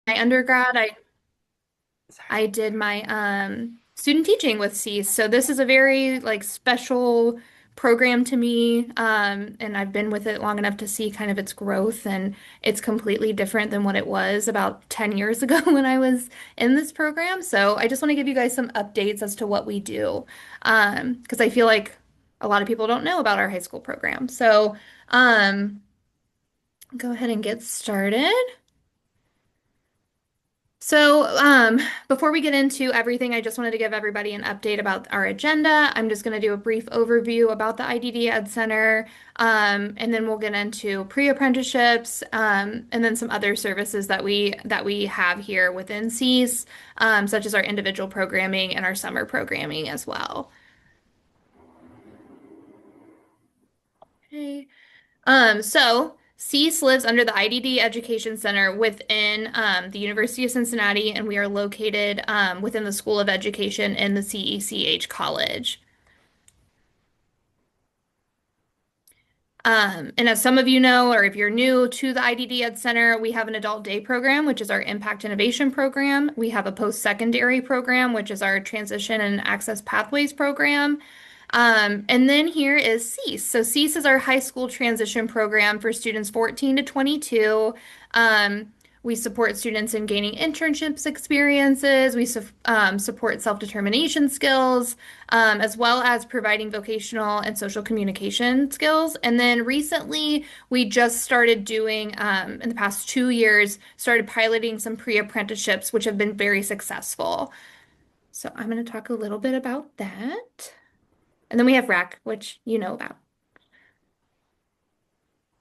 my undergrad, I did my student teaching with CEES. So this is a very like special program to me. And I've been with it long enough to see kind of its growth, and it's completely different than what it was about 10 years ago when I was in this program. So I just want to give you guys some updates as to what we do. Because I feel like a lot of people don't know about our high school program. So um, go ahead and get started. So, before we get into everything, I just wanted to give everybody an update about our agenda. I'm just going to do a brief overview about the IDD Ed Center, and then we'll get into pre-apprenticeships, and then some other services that we have here within CEES, such as our individual programming and our summer programming as well. Okay. So CEES lives under the IDD Education Center within the University of Cincinnati, and we are located within the School of Education in the CECH College. And as some of you know, or if you're new to the IDD Ed Center, we have an adult day program, which is our Impact Innovation program. We have a post-secondary program, which is our Transition and Access Pathways program. And then here is CEAS. So CEAS is our high school transition program for students 14 to 22. We support students in gaining internships experiences. We support self-determination skills, as well as providing vocational and social communication skills. And then recently, we just started doing, in the past 2 years, started piloting some pre-apprenticeships, which have been very successful. So I'm going to talk a little bit about that. And then we have RAC, which you know about.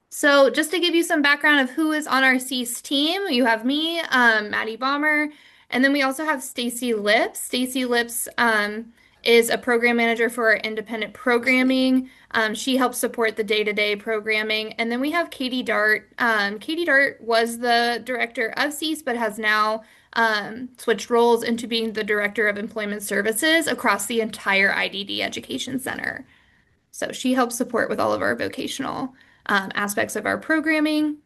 So just to give you some background of who is on our CEAS team, you have me, Maddie Bomber, and then we also have Stacy Lips. Stacy Lips is a program manager for our independent programming. She helps support the day-to-day programming. And then we have Katie Dart. Katie Dart was the director of CEAS, but has now switched roles into being the director of employment services across the entire IDD Education Center. So she helps support with all of our vocational aspects of our programming.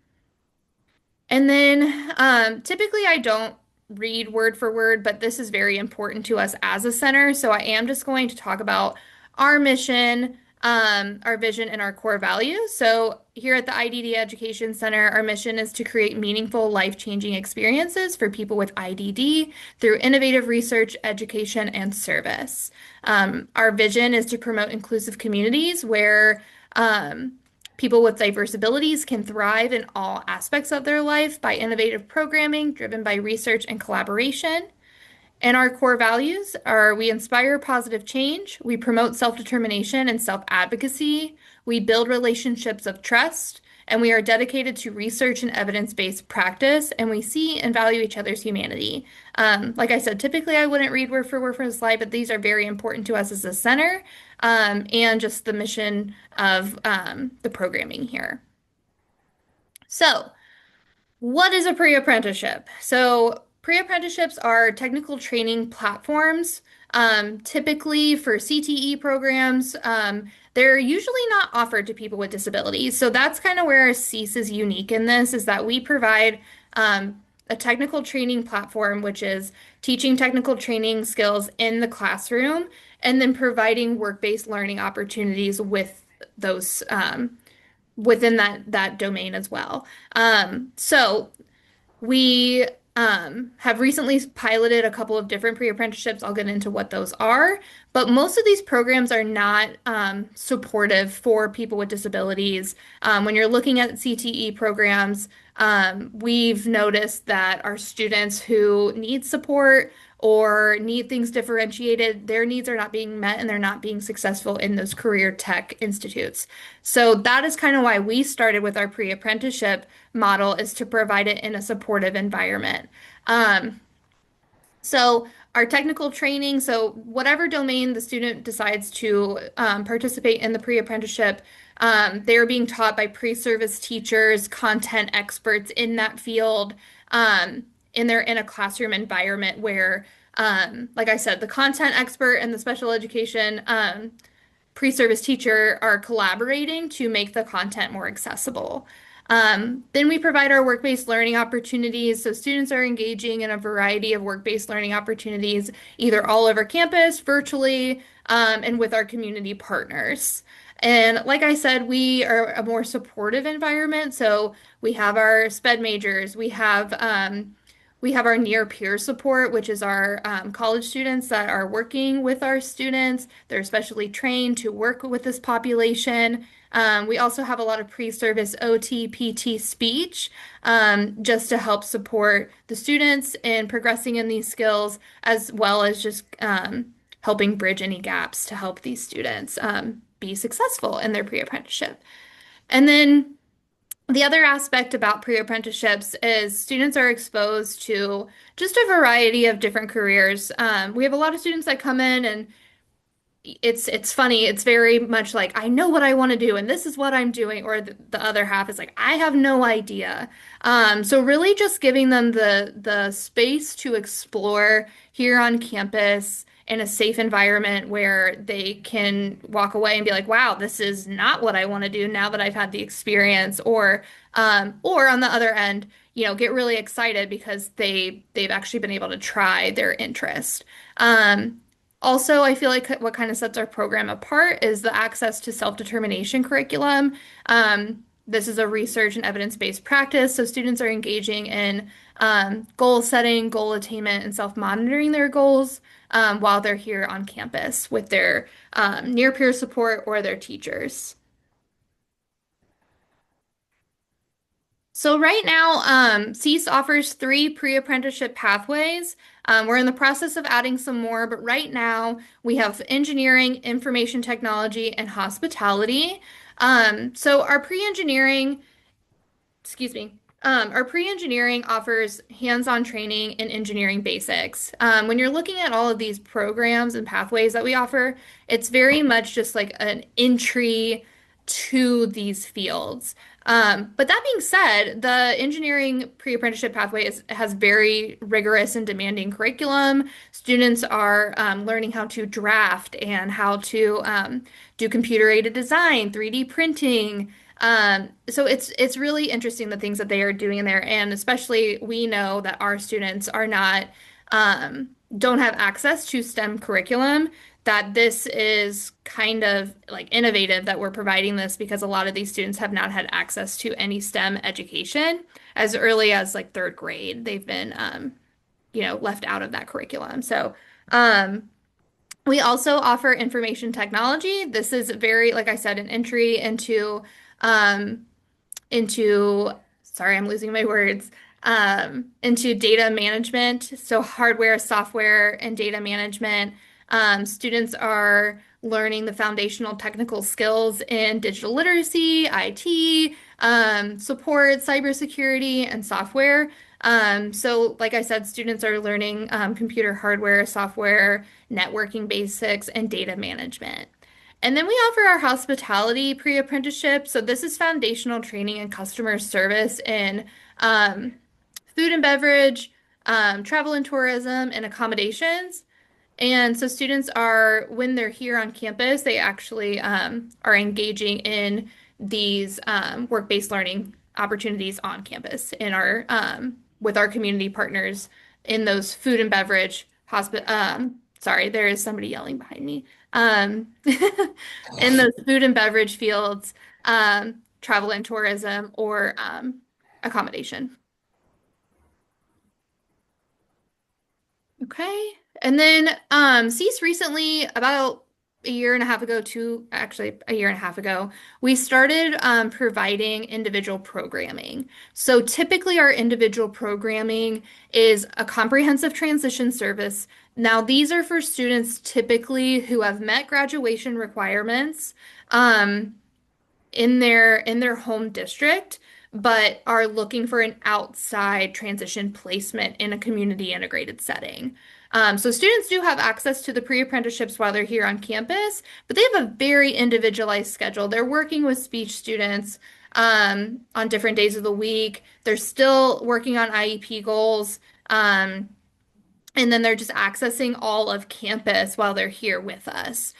And then typically I don't read word for word, but this is very important to us as a center. So I am just going to talk about our mission, our vision, and our core values. So here at the IDD Education Center, our mission is to create meaningful, life-changing experiences for people with IDD through innovative research, education, and service. Our vision is to promote inclusive communities where people with diverse abilities can thrive in all aspects of their life by innovative programming driven by research and collaboration. And our core values are we inspire positive change, we promote self-determination and self-advocacy, we build relationships of trust, and we are dedicated to research and evidence-based practice, and we see and value each other's humanity. Like I said, typically I wouldn't read word for word from the slide, but these are very important to us as a center, and just the mission of the programming here. So, what is a pre-apprenticeship? So, pre-apprenticeships are technical training platforms, typically for CTE programs. They're usually not offered to people with disabilities. So that's kind of where CEAS is unique in this, is that we provide a technical training platform, which is teaching technical training skills in the classroom, and then providing work-based learning opportunities with those within that domain as well. So we have recently piloted a couple of different pre-apprenticeships. I'll get into what those are, but most of these programs are not supportive for people with disabilities. When you're looking at CTE programs, we've noticed that our students who need support or need things differentiated, their needs are not being met and they're not being successful in those career tech institutes. So that is kind of why we started with our pre-apprenticeship model, is to provide it in a supportive environment. So our technical training, so whatever domain the student decides to participate in the pre-apprenticeship, they're being taught by pre-service teachers, content experts in that field, and they're in a classroom environment where, like I said, the content expert and the special education pre-service teacher are collaborating to make the content more accessible. Then we provide our work-based learning opportunities. So students are engaging in a variety of work-based learning opportunities, either all over campus, virtually, and with our community partners. And like I said, we are a more supportive environment. So we have our SPED majors, we have our near peer support, which is our college students that are working with our students. They're specially trained to work with this population. We also have a lot of pre-service OT, PT, speech, just to help support the students in progressing in these skills, as well as just helping bridge any gaps to help these students be successful in their pre-apprenticeship. And then the other aspect about pre-apprenticeships is students are exposed to just a variety of different careers. We have a lot of students that come in and it's funny. It's very much like I know what I want to do and this is what I'm doing, or the other half is like I have no idea. So really just giving them the space to explore here on campus in a safe environment where they can walk away and be like, wow, this is not what I want to do now that I've had the experience, or on the other end, get really excited because they've actually been able to try their interest. Also, I feel like what kind of sets our program apart is the access to self-determination curriculum. This is a research and evidence-based practice, so students are engaging in goal setting, goal attainment, and self-monitoring their goals while they're here on campus with their near peer support or their teachers. So right now, CEES offers three pre-apprenticeship pathways. We're in the process of adding some more, but right now we have engineering, information technology, and hospitality. So our pre-engineering excuse me. Our pre-engineering offers hands-on training in engineering basics. When you're looking at all of these programs and pathways that we offer, it's very much just like an entry to these fields. But that being said, the engineering pre-apprenticeship pathway has very rigorous and demanding curriculum. Students are learning how to draft and how to do computer-aided design, 3D printing. So it's really interesting the things that they are doing in there, and especially we know that our students are not don't have access to STEM curriculum, that this is kind of like innovative that we're providing this because a lot of these students have not had access to any STEM education as early as like third grade. They've been left out of that curriculum. So um, we also offer information technology. This is very, like I said, an entry um, into, sorry, I'm losing my words, into data management. So hardware, software, and data management. Students are learning the foundational technical skills in digital literacy, IT, support, cybersecurity, and software. So like I said, students are learning computer hardware, software, networking basics, and data management. And then we offer our hospitality pre-apprenticeship. So this is foundational training and customer service in um, food and beverage, travel and tourism, and accommodations. And so students are, when they're here on campus, they actually are engaging in these work-based learning opportunities on campus in our with our community partners in those food and beverage sorry, there is somebody yelling behind me. In those food and beverage fields, travel and tourism, or accommodation. Okay. And then Cease recently, about a year and a half ago, actually a year and a half ago, we started providing individual programming. So typically our individual programming is a comprehensive transition service. Now these are for students typically who have met graduation requirements. In their home district, but are looking for an outside transition placement in a community integrated setting. So students do have access to the pre-apprenticeships while they're here on campus, but they have a very individualized schedule. They're working with speech students on different days of the week. They're still working on IEP goals. And then they're just accessing all of campus while they're here with us.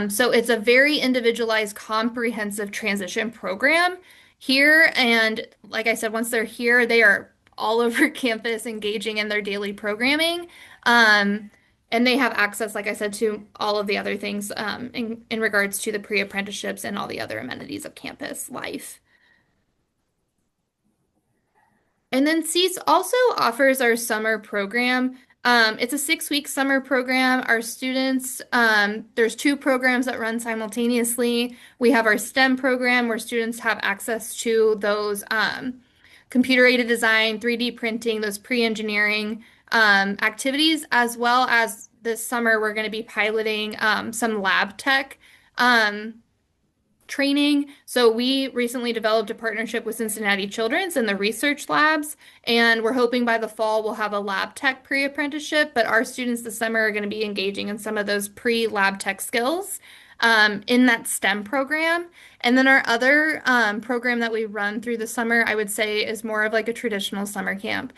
So it's a very individualized, comprehensive transition program. here. And like I said, once they're here, they are all over campus engaging in their daily programming. Um, and they have access, like I said, to all of the other things in regards to the pre-apprenticeships and all the other amenities of campus life. And then CEES also offers our summer program. It's a 6-week summer program. Our students, there's two programs that run simultaneously. We have our STEM program where students have access to those computer-aided design, 3D printing, those pre-engineering activities, as well as this summer we're going to be piloting some lab tech. Um, Training. So we recently developed a partnership with Cincinnati Children's in the research labs, and we're hoping by the fall we'll have a lab tech pre-apprenticeship, but our students this summer are going to be engaging in some of those pre-lab tech skills in that STEM program. And then our other program that we run through the summer, I would say, is more of like a traditional summer camp.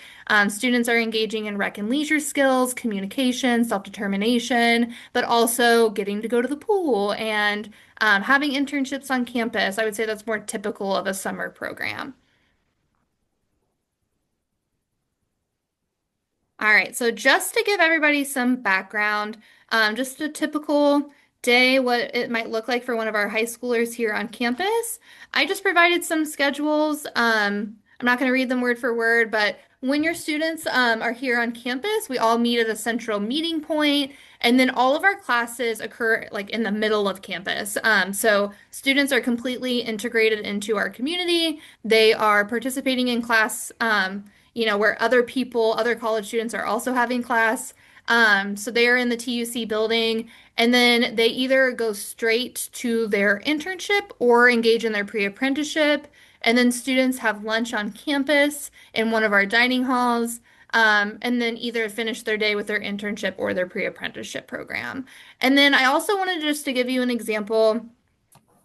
Students are engaging in rec and leisure skills, communication, self-determination, but also getting to go to the pool and having internships on campus. I would say that's more typical of a summer program. All right, so just to give everybody some background, just a typical day, what it might look like for one of our high schoolers here on campus. I just provided some schedules. I'm not going to read them word for word, but when your students are here on campus, we all meet at a central meeting point, and then all of our classes occur like in the middle of campus. So students are completely integrated into our community. They are participating in class. Where other people, other college students are also having class. So they are in the TUC building, and then they either go straight to their internship or engage in their pre-apprenticeship. And then students have lunch on campus in one of our dining halls, and then either finish their day with their internship or their pre-apprenticeship program. And then I also wanted just to give you an example,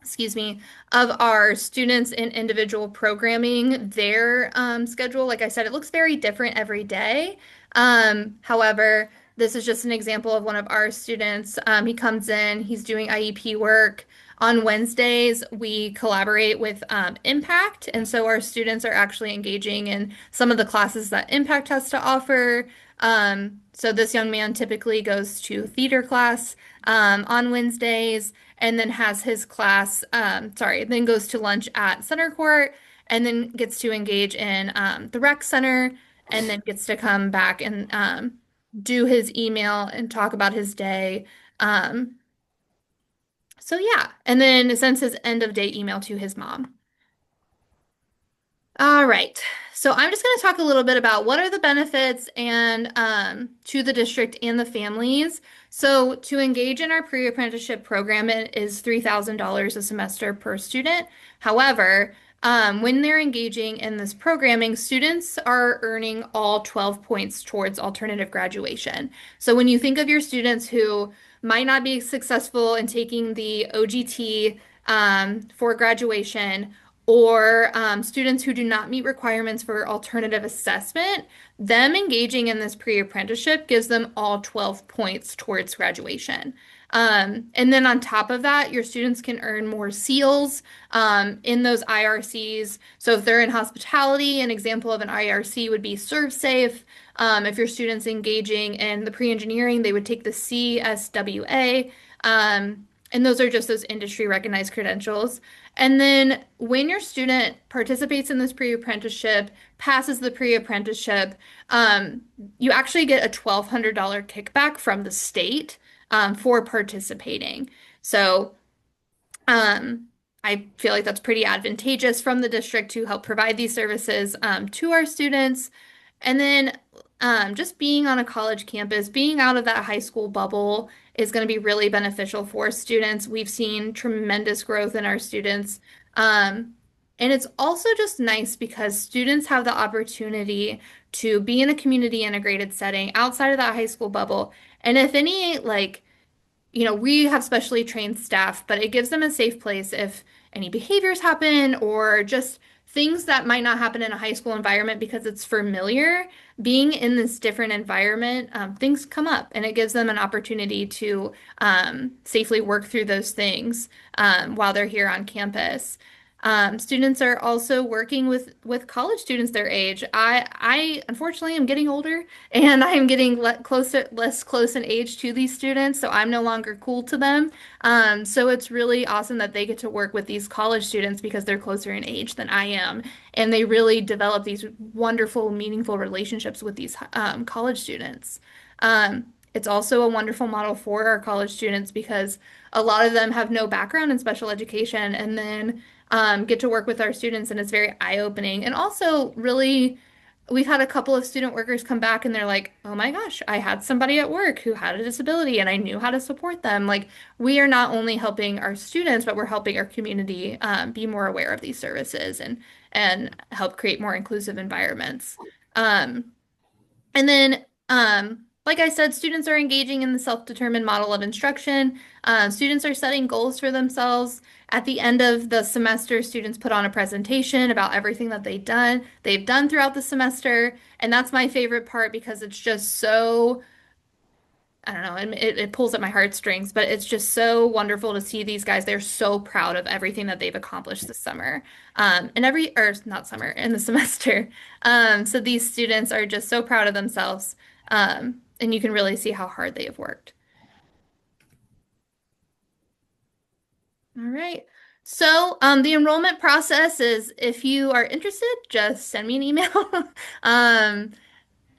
excuse me, of our students in individual programming, their schedule. Like I said, it looks very different every day. However, this is just an example of one of our students. He comes in, he's doing IEP work. On Wednesdays, we collaborate with Impact, and so our students are actually engaging in some of the classes that Impact has to offer. So this young man typically goes to theater class on Wednesdays and then has his class, then goes to lunch at Center Court and then gets to engage in the rec center and then gets to come back and do his email and talk about his day. Um, so yeah, and then sends his end of day email to his mom. All right. So I'm just going to talk a little bit about what are the benefits and to the district and the families. So to engage in our pre-apprenticeship program, it is $3,000 a semester per student. However, when they're engaging in this programming, students are earning all 12 points towards alternative graduation. So when you think of your students who might not be successful in taking the OGT for graduation, or students who do not meet requirements for alternative assessment, them engaging in this pre-apprenticeship gives them all 12 points towards graduation. And then on top of that, your students can earn more seals in those IRCs. So if they're in hospitality, an example of an IRC would be Serve Safe. If your student's engaging in the pre-engineering, they would take the CSWA. And those are just those industry recognized credentials. And then when your student participates in this pre-apprenticeship, passes the pre-apprenticeship, you actually get a $1,200 kickback from the state for participating. So I feel like that's pretty advantageous from the district to help provide these services to our students. And then just being on a college campus, being out of that high school bubble is going to be really beneficial for students. We've seen tremendous growth in our students. And it's also just nice because students have the opportunity to be in a community integrated setting outside of that high school bubble. And if any, like, we have specially trained staff, but it gives them a safe place if any behaviors happen or just things that might not happen in a high school environment because it's familiar. Being in this different environment, things come up and it gives them an opportunity to safely work through those things while they're here on campus. Students are also working with college students their age. I unfortunately am getting older, and I am getting less close in age to these students, so I'm no longer cool to them. So it's really awesome that they get to work with these college students because they're closer in age than I am, and they really develop these wonderful, meaningful relationships with these college students. It's also a wonderful model for our college students because a lot of them have no background in special education, and then get to work with our students, and it's very eye-opening. And also, really, we've had a couple of student workers come back and they're like, oh my gosh, I had somebody at work who had a disability and I knew how to support them. Like, we are not only helping our students, but we're helping our community be more aware of these services and help create more inclusive environments. Um, and then, like I said, students are engaging in the self-determined model of instruction. Students are setting goals for themselves. At the end of the semester, students put on a presentation about everything that they've done throughout the semester. And that's my favorite part because it's just so, I don't know, it pulls at my heartstrings, but it's just so wonderful to see these guys. They're so proud of everything that they've accomplished this summer. Or not summer, in the semester. So these students are just so proud of themselves. And you can really see how hard they have worked. All right. So, the enrollment process is if you are interested, just send me an email. Um,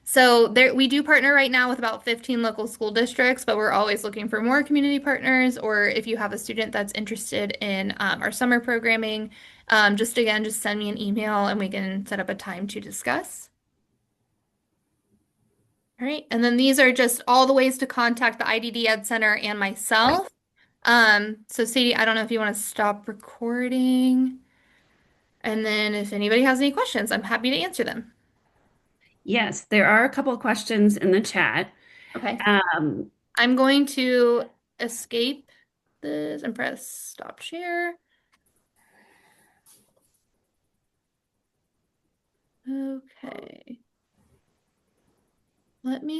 So there, we do partner right now with about 15 local school districts, but we're always looking for more community partners. Or if you have a student that's interested in our summer programming, just send me an email and we can set up a time to discuss. All right. And then these are just all the ways to contact the IDD Ed Center and myself. So Sadie, I don't know if you want to stop recording. And then if anybody has any questions, I'm happy to answer them. Yes, there are a couple of questions in the chat. Okay. Um, I'm going to escape this and press stop share. Okay. Let me